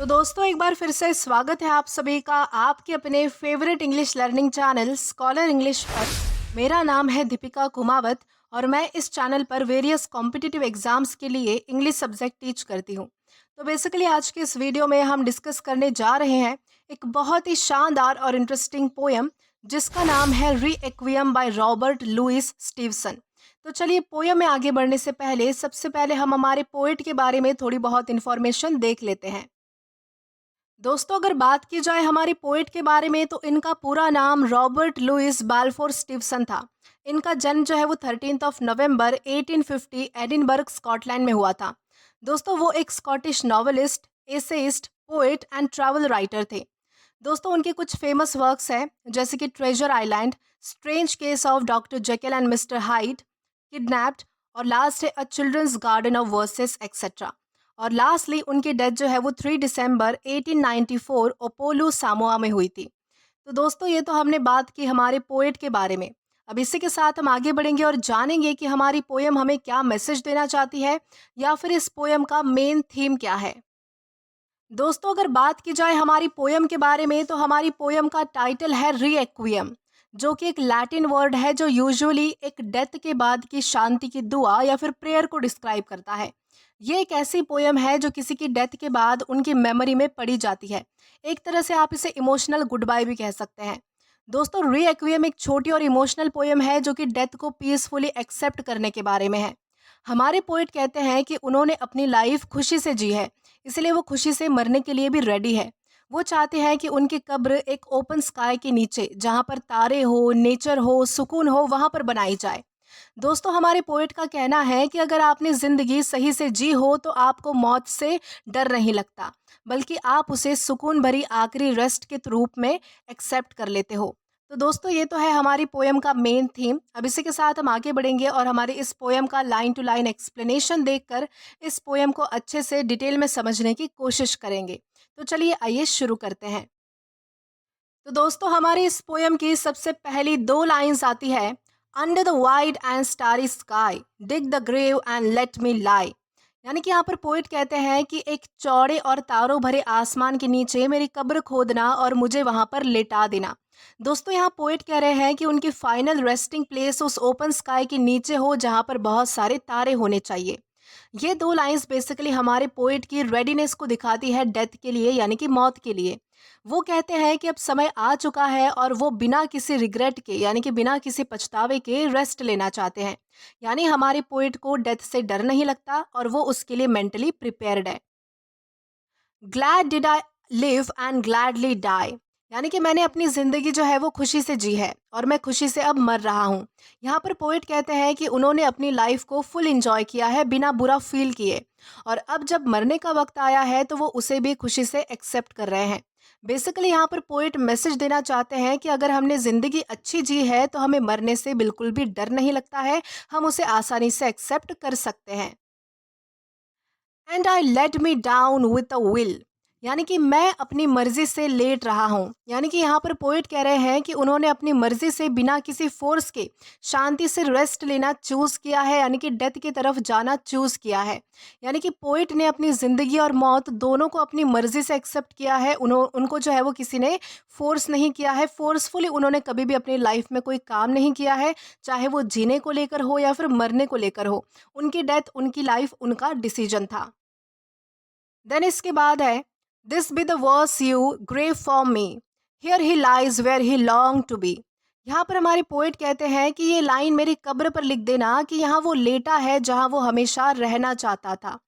तो दोस्तों एक बार फिर से स्वागत है आप सभी का आपके अपने favourite English learning channel scholar English पर। मेरा नाम है दीपिका कुमावत और मैं इस चैनल पर वेरियस कॉम्पिटिटिव एग्जाम्स के लिए इंग्लिश सब्जेक्ट टीच करती हूँ। तो बेसिकली आज के इस वीडियो में हम डिस्कस करने जा रहे हैं एक बहुत ही शानदार और इंटरेस्टिंग पोयम जिसका नाम है री एक्वियम बाय रॉबर्ट लुइस स्टीवसन। तो चलिए पोयम में आगे बढ़ने से पहले सबसे पहले हम हमारे पोएट के बारे में थोड़ी बहुत इन्फॉर्मेशन देख लेते हैं। दोस्तों अगर बात की जाए हमारे पोएट के बारे में तो इनका पूरा नाम रॉबर्ट लुइस बाल्फोर स्टीवसन था। इनका जन्म जो है वो 13 नवंबर 1850 एडिनबर्ग स्कॉटलैंड में हुआ था। दोस्तों वो एक Scottish novelist, essayist, poet and travel writer थे। दोस्तों उनके कुछ फेमस वर्क्स हैं जैसे कि Treasure Island, strange case of doctor Jekyll and mister Hyde, kidnapped और लास्ट है a children's garden of verses etcetera. और लास्टली उनकी डेथ जो है वो 3 दिसंबर 1894 ओपोलो सामोआ में हुई थी। तो दोस्तों ये तो हमने बात की हमारे पोएट के बारे में। अब इसी के साथ हम आगे बढ़ेंगे और जानेंगे कि हमारी पोयम हमें क्या मैसेज देना चाहती है या फिर इस पोयम का मेन थीम क्या है। दोस्तों अगर बात की जाए हमारी पोयम के बारे में तो हमारी पोयम का टाइटल है रीएक्वियम, जो कि एक लैटिन वर्ड है जो यूजुअली एक डेथ के बाद की शांति की दुआ या फिर प्रेयर को डिस्क्राइब करता है। ये एक ऐसी पोयम है जो किसी की डेथ के बाद उनकी मेमोरी में पढ़ी जाती है। एक तरह से आप इसे इमोशनल गुड बाय भी कह सकते हैं। दोस्तों रीएक्वियम एक छोटी और इमोशनल पोयम है जो कि डेथ को पीसफुली एक्सेप्ट करने के बारे में है। हमारे पोएट कहते हैं कि उन्होंने अपनी लाइफ खुशी से जी है, इसलिए वो खुशी से मरने के लिए भी रेडी है। वो चाहते हैं कि उनकी कब्र एक ओपन स्काई के नीचे जहाँ पर तारे हो, नेचर हो, सुकून हो, वहाँ पर बनाई जाए। दोस्तों हमारे पोएट का कहना है कि अगर आपने ज़िंदगी सही से जी हो तो आपको मौत से डर नहीं लगता, बल्कि आप उसे सुकून भरी आखिरी रेस्ट के रूप में एक्सेप्ट कर लेते हो। तो दोस्तों ये तो है हमारी पोयम का मेन थीम। अब इसी के साथ हम आगे बढ़ेंगे और हमारी इस पोयम का लाइन टू लाइन एक्सप्लेनेशन देखकर इस पोयम को अच्छे से डिटेल में समझने की कोशिश करेंगे। तो चलिए आइए शुरू करते हैं। तो दोस्तों हमारी इस पोयम की सबसे पहली दो लाइंस आती है, under the wide and starry sky dig the grave and let me lie. यानी कि यहाँ पर पोइट कहते हैं कि एक चौड़े और तारों भरे आसमान के नीचे मेरी कब्र खोदना और मुझे वहां पर लेटा देना। दोस्तों यहाँ पोइट कह रहे हैं कि उनकी फाइनल रेस्टिंग प्लेस उस ओपन स्काई के नीचे हो जहाँ पर बहुत सारे तारे होने चाहिए। ये दो लाइंस बेसिकली हमारे पोइट की रेडीनेस को दिखाती है डेथ के लिए यानी कि मौत के लिए। वो कहते हैं कि अब समय आ चुका है और वो बिना किसी रिग्रेट के यानी कि बिना किसी पछतावे के रेस्ट लेना चाहते हैं। यानी हमारे पोइट को डेथ से डर नहीं लगता और वो उसके लिए मेंटली प्रिपेयर्ड है। Glad did I live and gladly die. यानी कि मैंने अपनी ज़िंदगी जो है वो खुशी से जी है और मैं खुशी से अब मर रहा हूँ। यहाँ पर पोइट कहते हैं कि उन्होंने अपनी लाइफ को फुल इंजॉय किया है बिना बुरा फील किए, और अब जब मरने का वक्त आया है तो वो उसे भी खुशी से एक्सेप्ट कर रहे हैं। बेसिकली यहाँ पर पोइट मैसेज देना चाहते हैं कि अगर हमने ज़िंदगी अच्छी जी है तो हमें मरने से बिल्कुल भी डर नहीं लगता है, हम उसे आसानी से एक्सेप्ट कर सकते हैं। And I let me down with a will. यानी कि मैं अपनी मर्जी से लेट रहा हूँ। यानी कि यहाँ पर पोइट कह रहे हैं कि उन्होंने अपनी मर्जी से बिना किसी फोर्स के शांति से रेस्ट लेना चूज़ किया है, यानी कि डेथ की तरफ जाना चूज़ किया है। यानी कि पोइट ने अपनी ज़िंदगी और मौत दोनों को अपनी मर्जी से एक्सेप्ट किया है। उनको जो है वो किसी ने फोर्स नहीं किया है। फोर्सफुली उन्होंने कभी भी अपनी लाइफ में कोई काम नहीं किया है, चाहे वो जीने को लेकर हो या फिर मरने को लेकर हो। उनकी डेथ, उनकी लाइफ उनका डिसीजन था। देन इसके बाद है, this be the verse you grave for me, here he lies where he long to be. यहाँ पर हमारे पोइट कहते हैं कि ये लाइन मेरी कब्र पर लिख देना कि यहाँ वो लेटा है जहाँ वो हमेशा रहना चाहता था।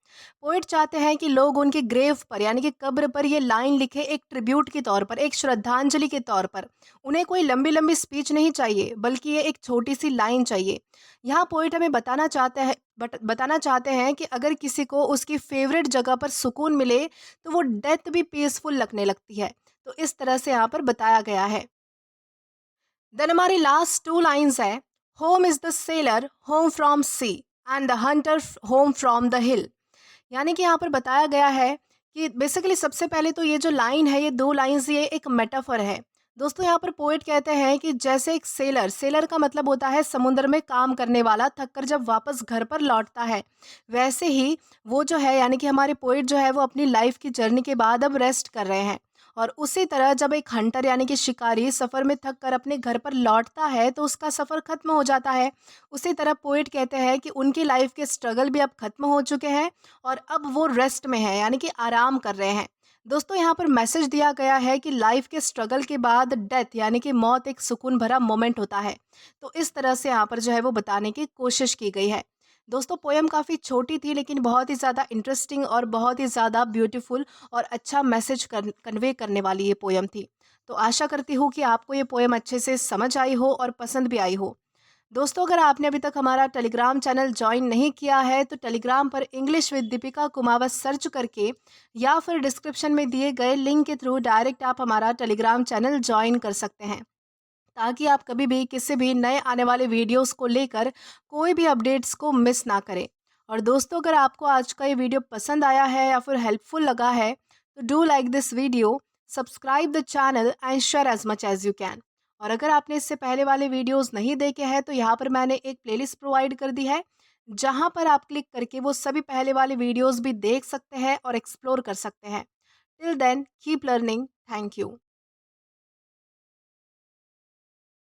पोइट चाहते हैं कि लोग उनके ग्रेव पर यानी कि कब्र पर ये लाइन लिखे एक ट्रिब्यूट के तौर पर, एक श्रद्धांजलि के तौर पर। उन्हें कोई लंबी लंबी स्पीच नहीं चाहिए, बल्कि ये एक छोटी सी लाइन चाहिए। यहाँ पोइट हमें बताना चाहते हैं कि अगर किसी को उसकी फेवरेट जगह पर सुकून मिले तो वो डेथ भी पीसफुल लगने लगती है। तो इस तरह से यहाँ पर बताया गया है। देन हमारी लास्ट टू लाइंस है, home is the sailor home from sea and the hunter home from the hill. यानी कि यहाँ पर बताया गया है कि बेसिकली सबसे पहले तो ये जो लाइन है, ये दो लाइंस, ये एक मेटाफर है। दोस्तों यहाँ पर पोएट कहते हैं कि जैसे एक सेलर सेलर का मतलब होता है समुद्र में काम करने वाला, थककर जब वापस घर पर लौटता है, वैसे ही वो जो है यानी कि हमारे पोएट जो है वो अपनी लाइफ की जर्नी के बाद अब रेस्ट कर रहे हैं। और उसी तरह जब एक हंटर यानी कि शिकारी सफ़र में थक कर अपने घर पर लौटता है तो उसका सफ़र खत्म हो जाता है। उसी तरह पोएट कहते हैं कि उनकी लाइफ के स्ट्रगल भी अब खत्म हो चुके हैं और अब वो रेस्ट में है यानी कि आराम कर रहे हैं। दोस्तों यहाँ पर मैसेज दिया गया है कि लाइफ के स्ट्रगल के बाद डेथ यानी कि मौत एक सुकून भरा मोमेंट होता है। तो इस तरह से यहाँ पर जो है वो बताने की कोशिश की गई है। दोस्तों पोयम काफ़ी छोटी थी लेकिन बहुत ही ज़्यादा इंटरेस्टिंग और बहुत ही ज़्यादा ब्यूटीफुल और अच्छा मैसेज कन्वे करने वाली ये पोयम थी। तो आशा करती हूँ कि आपको ये पोयम अच्छे से समझ आई हो और पसंद भी आई हो। दोस्तों अगर आपने अभी तक हमारा टेलीग्राम चैनल ज्वाइन नहीं किया है तो टेलीग्राम पर English with Deepika Kumawat search करके या फिर डिस्क्रिप्शन में दिए गए लिंक के थ्रू डायरेक्ट आप हमारा टेलीग्राम चैनल ज्वाइन कर सकते हैं, ताकि आप कभी भी किसी भी नए आने वाले वीडियोस को लेकर कोई भी अपडेट्स को मिस ना करें। और दोस्तों अगर आपको आज का ये वीडियो पसंद आया है या फिर हेल्पफुल लगा है तो do like this video, subscribe the channel and share as much as you can. और अगर आपने इससे पहले वाले वीडियोस नहीं देखे हैं तो यहाँ पर मैंने एक प्लेलिस्ट प्रोवाइड कर दी है, जहाँ पर आप क्लिक करके वो सभी पहले वाले वीडियोस भी देख सकते हैं और एक्सप्लोर कर सकते हैं। Till then keep learning. Thank you.